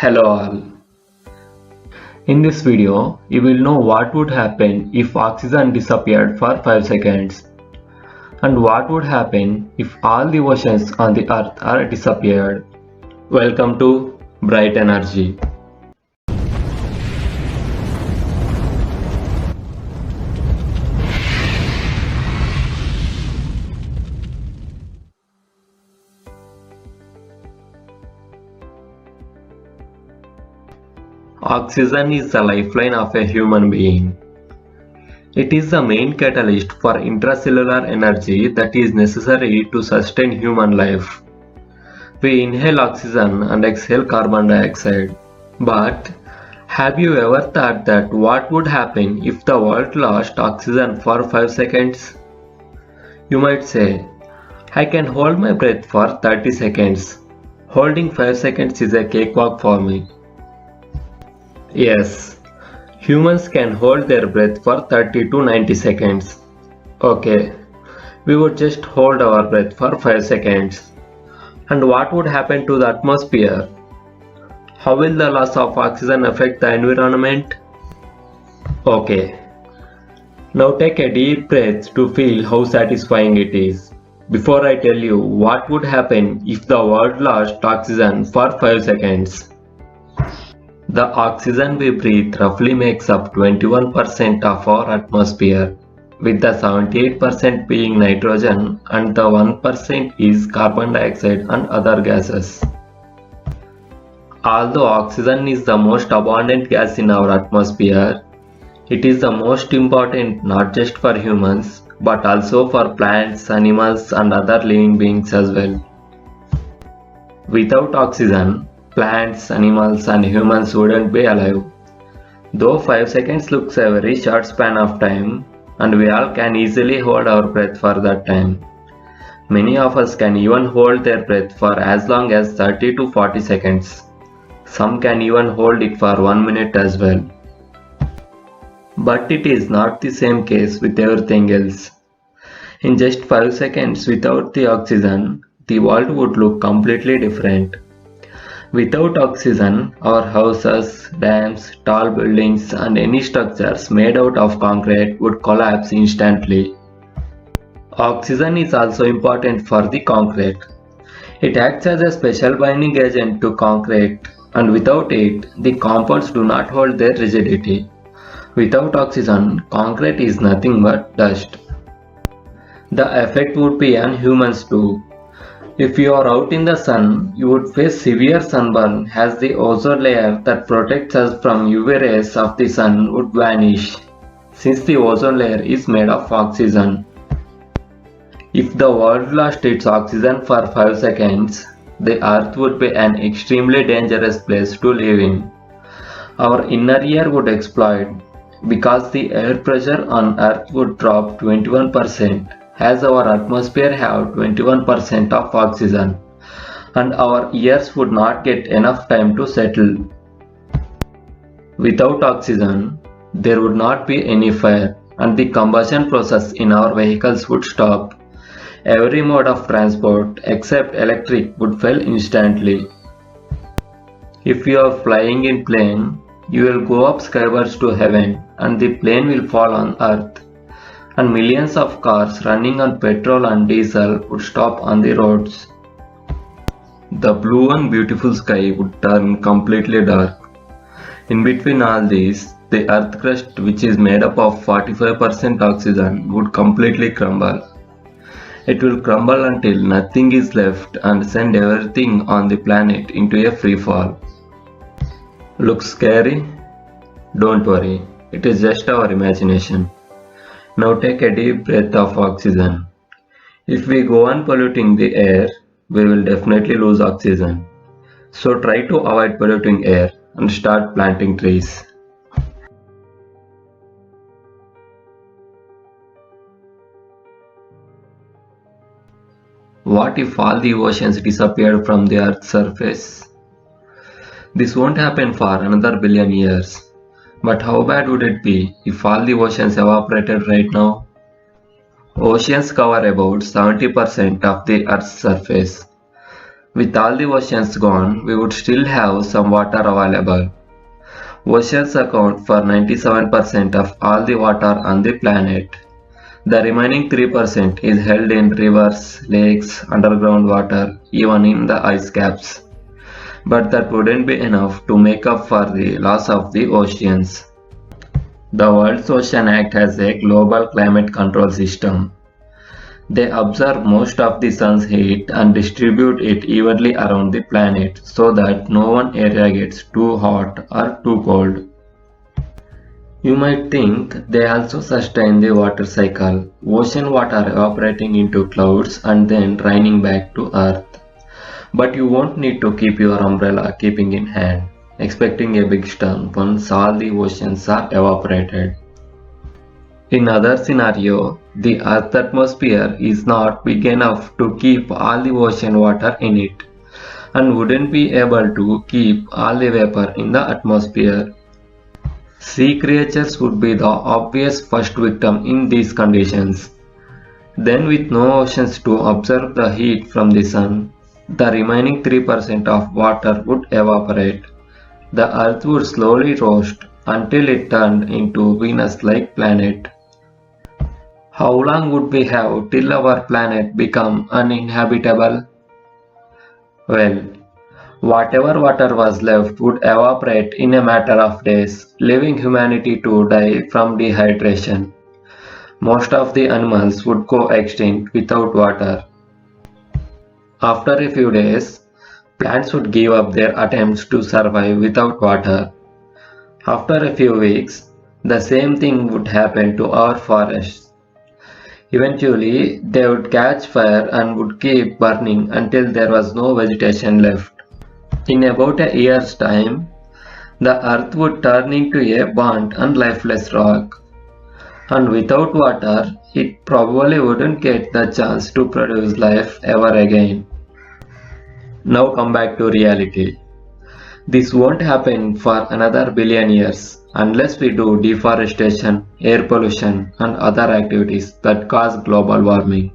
Hello all. In this video, you will know what would happen if oxygen disappeared for 5 seconds and what would happen if all the oceans on the earth are disappeared. Welcome to Bright Energy. Oxygen is the lifeline of a human being. It is the main catalyst for intracellular energy that is necessary to sustain human life. We inhale oxygen and exhale carbon dioxide. But have you ever thought that what would happen if the world lost oxygen for 5 seconds? You might say, I can hold my breath for 30 seconds. Holding 5 seconds is a cakewalk for me. Yes, humans can hold their breath for 30 to 90 seconds. Okay, we would just hold our breath for 5 seconds. And what would happen to the atmosphere? How will the loss of oxygen affect the environment? Okay, now take a deep breath to feel how satisfying it is. Before I tell you what would happen if the world lost oxygen for 5 seconds. The oxygen we breathe roughly makes up 21% of our atmosphere, with the 78% being nitrogen and the 1% is carbon dioxide and other gases. Although oxygen is the most abundant gas in our atmosphere, it is the most important not just for humans but also for plants, animals and other living beings as well. Without oxygen, plants, animals and humans wouldn't be alive. Though 5 seconds looks a very short span of time and we all can easily hold our breath for that time. Many of us can even hold their breath for as long as 30 to 40 seconds. Some can even hold it for 1 minute as well. But it is not the same case with everything else. In just 5 seconds without the oxygen, the world would look completely different. Without oxygen, our houses, dams, tall buildings and any structures made out of concrete would collapse instantly. Oxygen is also important for the concrete. It acts as a special binding agent to concrete and without it, the compounds do not hold their rigidity. Without oxygen, concrete is nothing but dust. The effect would be on humans too. If you are out in the sun, you would face severe sunburn as the ozone layer that protects us from UV rays of the sun would vanish, since the ozone layer is made of oxygen. If the world lost its oxygen for 5 seconds, the earth would be an extremely dangerous place to live in. Our inner ear would explode because the air pressure on earth would drop 21%. As our atmosphere have 21% of oxygen and our ears would not get enough time to settle. Without oxygen, there would not be any fire and the combustion process in our vehicles would stop. Every mode of transport except electric would fail instantly. If you are flying in plane, you will go up skywards to heaven and the plane will fall on earth. And millions of cars running on petrol and diesel would stop on the roads. The blue and beautiful sky would turn completely dark. In between all these, the earth crust, which is made up of 45% oxygen, would completely crumble. It will crumble until nothing is left and send everything on the planet into a free fall. Looks scary? Don't worry, it is just our imagination. Now take a deep breath of oxygen. If we go on polluting the air, we will definitely lose oxygen. So try to avoid polluting air and start planting trees. What if all the oceans disappeared from the Earth's surface? This won't happen for another billion years. But how bad would it be if all the oceans evaporated right now? Oceans cover about 70% of the Earth's surface. With all the oceans gone, we would still have some water available. Oceans account for 97% of all the water on the planet. The remaining 3% is held in rivers, lakes, underground water, even in the ice caps. But that wouldn't be enough to make up for the loss of the oceans. The World Ocean Act has a global climate control system. They absorb most of the sun's heat and distribute it evenly around the planet so that no one area gets too hot or too cold. You might think they also sustain the water cycle, ocean water evaporating into clouds and then raining back to earth. But you won't need to keep your umbrella keeping in hand, expecting a big storm once all the oceans are evaporated. In other scenario, the Earth's atmosphere is not big enough to keep all the ocean water in it, and wouldn't be able to keep all the vapor in the atmosphere. Sea creatures would be the obvious first victim in these conditions. Then with no oceans to absorb the heat from the sun, the remaining 3% of water would evaporate. The Earth would slowly roast until it turned into Venus-like planet. How long would we have till our planet become uninhabitable? Well, whatever water was left would evaporate in a matter of days, leaving humanity to die from dehydration. Most of the animals would go extinct without water. After a few days, plants would give up their attempts to survive without water. After a few weeks, the same thing would happen to our forests. Eventually, they would catch fire and would keep burning until there was no vegetation left. In about a year's time, the earth would turn into a burnt and lifeless rock. And without water, it probably wouldn't get the chance to produce life ever again. Now come back to reality. This won't happen for another billion years unless we do deforestation, air pollution, and other activities that cause global warming.